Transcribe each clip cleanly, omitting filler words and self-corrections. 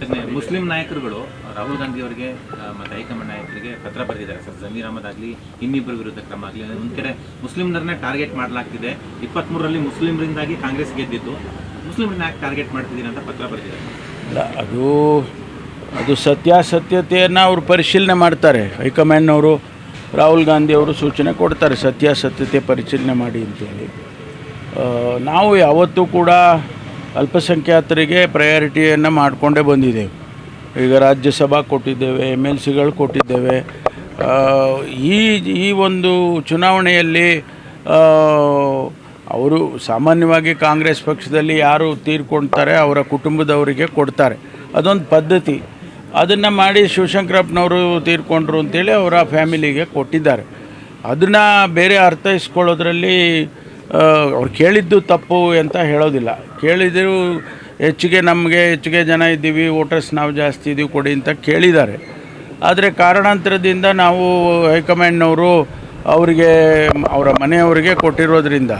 ಜೊತೆಗೆ ಮುಸ್ಲಿಂ ನಾಯಕರುಗಳು ರಾಹುಲ್ ಗಾಂಧಿ ಅವರಿಗೆ ಮತ್ತು ಹೈಕಮಾಂಡ್ ನಾಯಕರಿಗೆ ಪತ್ರ ಬರೆದಿದ್ದಾರೆ ಸರ್. ಜಮೀರ್ ಅಹಮದ್ ಆಗಲಿ ಇನ್ನಿಬ್ಬರ ವಿರುದ್ಧ ಕ್ರಮ ಆಗಲಿ. ಒಂದು ಕಡೆ ಮುಸ್ಲಿಮ್ರನ್ನೇ ಟಾರ್ಗೆಟ್ ಮಾಡಲಾಗ್ತಿದೆ. 23ರಲ್ಲಿ ಮುಸ್ಲಿಮ್ರಿಂದಾಗಿ ಕಾಂಗ್ರೆಸ್ ಗೆದ್ದಿದ್ದು, ಮುಸ್ಲಿಮ್ರನ್ನ ಯಾಕೆ ಟಾರ್ಗೆಟ್ ಮಾಡ್ತಿದ್ದೀನಿ ಅಂತ ಪತ್ರ ಬರೆದಿದ್ದಾರೆ. ಇಲ್ಲ, ಅದು ಸತ್ಯಾಸತ್ಯತೆಯನ್ನು ಅವರು ಪರಿಶೀಲನೆ ಮಾಡ್ತಾರೆ. ಹೈಕಮಾಂಡ್ನವರು ರಾಹುಲ್ ಗಾಂಧಿ ಅವರು ಸೂಚನೆ ಕೊಡ್ತಾರೆ ಸತ್ಯಾಸತ್ಯತೆ ಪರಿಶೀಲನೆ ಮಾಡಿ ಅಂತೇಳಿ. ನಾವು ಯಾವತ್ತೂ ಕೂಡ ಅಲ್ಪಸಂಖ್ಯಾತರಿಗೆ ಪ್ರಯಾರಿಟಿಯನ್ನು ಮಾಡಿಕೊಂಡೇ ಬಂದಿದ್ದೇವೆ. ಈಗ ರಾಜ್ಯಸಭಾ ಕೊಟ್ಟಿದ್ದೇವೆ, MLCಗಳು ಕೊಟ್ಟಿದ್ದೇವೆ. ಈ ಒಂದು ಚುನಾವಣೆಯಲ್ಲಿ ಅವರು ಸಾಮಾನ್ಯವಾಗಿ ಕಾಂಗ್ರೆಸ್ ಪಕ್ಷದಲ್ಲಿ ಯಾರು ತೀರ್ಕೊಳ್ತಾರೆ ಅವರ ಕುಟುಂಬದವರಿಗೆ ಕೊಡ್ತಾರೆ, ಅದೊಂದು ಪದ್ಧತಿ. ಅದನ್ನು ಮಾಡಿ ಶಿವಶಂಕರಪ್ಪನವರು ತೀರ್ಕೊಂಡ್ರು ಅಂತೇಳಿ ಅವರ ಫ್ಯಾಮಿಲಿಗೆ ಕೊಟ್ಟಿದ್ದಾರೆ. ಅದನ್ನು ಬೇರೆ ಅರ್ಥೈಸ್ಕೊಳ್ಳೋದ್ರಲ್ಲಿ ಅವ್ರು ಕೇಳಿದ್ದು ತಪ್ಪು ಅಂತ ಹೇಳೋದಿಲ್ಲ. ಕೇಳಿದ್ರು ಹೆಚ್ಚಿಗೆ ಜನ ಇದ್ದೀವಿ, ವೋಟರ್ಸ್ ನಾವು ಜಾಸ್ತಿ ಇದ್ದೀವಿ ಕೊಡಿ ಅಂತ ಕೇಳಿದ್ದಾರೆ. ಆದರೆ ಕಾರಣಾಂತರದಿಂದ ನಾವು ಹೈಕಮಾಂಡ್ನವರು ಅವರಿಗೆ ಅವರ ಮನೆಯವರಿಗೆ ಕೊಟ್ಟಿರೋದ್ರಿಂದ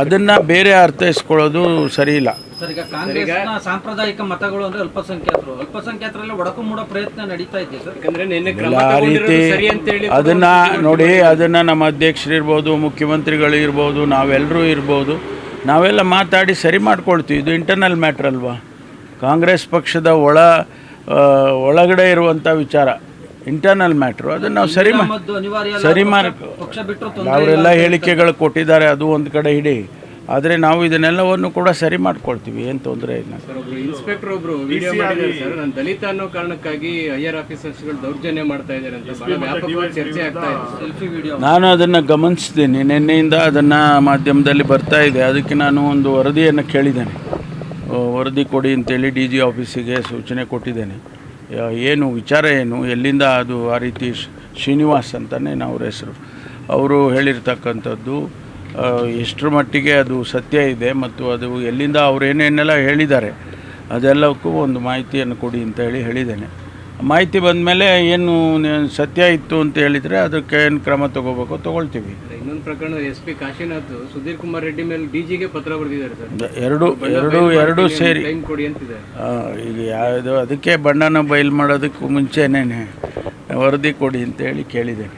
ಅದನ್ನು ಬೇರೆ ಅರ್ಥೈಸ್ಕೊಳ್ಳೋದು ಸರಿ ಇಲ್ಲ. ಸರ್, ಈಗ ಕಾಂಗ್ರೆಸ್ನ ಸಾಂಪ್ರದಾಯಿಕ ಮತಗಳು ಅಂದರೆ ಅಲ್ಪಸಂಖ್ಯಾತರಲ್ಲಿ ಒಡಕು ಮೂಡೋ ಪ್ರಯತ್ನ ನಡೀತಾ ಇದೆ ಸರ್. ಆ ರೀತಿ ಅದನ್ನು ನೋಡಿ, ಅದನ್ನು ನಮ್ಮ ಅಧ್ಯಕ್ಷರಿರ್ಬೋದು, ಮುಖ್ಯಮಂತ್ರಿಗಳು ಇರ್ಬೋದು, ನಾವೆಲ್ಲರೂ ಇರ್ಬೋದು, ನಾವೆಲ್ಲ ಮಾತಾಡಿ ಸರಿ ಮಾಡ್ಕೊಳ್ತೀವಿ. ಇದು ಇಂಟರ್ನಲ್ ಮ್ಯಾಟ್ರ್ ಅಲ್ವಾ, ಕಾಂಗ್ರೆಸ್ ಪಕ್ಷದ ಒಳಗಡೆ ಇರುವಂಥ ವಿಚಾರ, ಇಂಟರ್ನಲ್ ಮ್ಯಾಟ್ರು. ಅದನ್ನು ನಾವು ಸರಿ ಅವರೆಲ್ಲ ಹೇಳಿಕೆಗಳು ಕೊಟ್ಟಿದ್ದಾರೆ, ಅದು ಒಂದು ಕಡೆ ಹಿಡಿ. ಆದರೆ ನಾವು ಇದನ್ನೆಲ್ಲವನ್ನು ಕೂಡ ಸರಿ ಮಾಡ್ಕೊಳ್ತೀವಿ, ಏನು ತೊಂದರೆ ಇಲ್ಲ. ಇನ್ಸ್ಪೆಕ್ಟರ್ ಒಬ್ರು ವಿಡಿಯೋ ಮಾಡಿದ್ದಾರೆ ಸರ್, ನಾನು ದಲಿತ ಅನ್ನೋ ಕಾರಣಕ್ಕಾಗಿ ಹೈಯರ್ ಆಫೀಸರ್ಸ್ಗಳು ದೌರ್ಜನ್ಯ ಮಾಡ್ತಾ ಇದ್ದಾರೆ ಅಂತ ಬಹಳ ವ್ಯಾಪಕವಾಗಿ ಚರ್ಚೆ ಆಗ್ತಾ ಇದೆ. ಸೆಲ್ಫಿ ವಿಡಿಯೋ ನಾನು ಅದನ್ನು ಗಮನಿಸ್ತೀನಿ, ನಿನ್ನೆಯಿಂದ ಅದನ್ನು ಮಾಧ್ಯಮದಲ್ಲಿ ಬರ್ತಾ ಇದೆ. ಅದಕ್ಕೆ ನಾನು ಒಂದು ವರದಿಯನ್ನು ಕೇಳಿದ್ದೇನೆ, ವರದಿ ಕೊಡಿ ಅಂತೇಳಿ DG ಆಫೀಸಿಗೆ ಸೂಚನೆ ಕೊಟ್ಟಿದ್ದೇನೆ. ಏನು ವಿಚಾರ ಏನು, ಎಲ್ಲಿಂದ ಅದು ಆ ರೀತಿ ಶ್ರೀನಿವಾಸ್ ಅಂತಲೇ ಅವ್ರ ಹೆಸರು, ಅವರು ಹೇಳಿರ್ತಕ್ಕಂಥದ್ದು ಎಷ್ಟರ ಮಟ್ಟಿಗೆ ಅದು ಸತ್ಯ ಇದೆ ಮತ್ತು ಅದು ಎಲ್ಲಿಂದ ಅವ್ರು ಏನೇನೆಲ್ಲ ಹೇಳಿದ್ದಾರೆ ಅದೆಲ್ಲಕ್ಕೂ ಒಂದು ಮಾಹಿತಿಯನ್ನು ಕೊಡಿ ಅಂತ ಹೇಳಿದ್ದೇನೆ. ಮಾಹಿತಿ ಬಂದ ಮೇಲೆ ಏನು ಸತ್ಯ ಇತ್ತು ಅಂತ ಹೇಳಿದರೆ ಅದಕ್ಕೆ ಏನು ಕ್ರಮ ತೊಗೋಬೇಕು ತೊಗೊಳ್ತೀವಿ. ಇನ್ನೊಂದು ಪ್ರಕರಣ SP ಕಾಶಿನಾಥ್ ಸುಧೀರ್ ಕುಮಾರ್ ರೆಡ್ಡಿ ಮೇಲೆ DGಗೆ ಪತ್ರ ಬರೆದಿದ್ದಾರೆ ಸರ್. ಎರಡು ಸೇರಿ ಟೈಮ್ ಕೊಡಿ ಅಂತಿದೆ. ಈಗ ಯಾವುದು ಅದಕ್ಕೆ ಬಣ್ಣನ ಬಯಲು ಮಾಡೋದಕ್ಕೂ ಮುಂಚೆನೇ ವರದಿ ಕೊಡಿ ಅಂತೇಳಿ ಕೇಳಿದ್ದೇನೆ.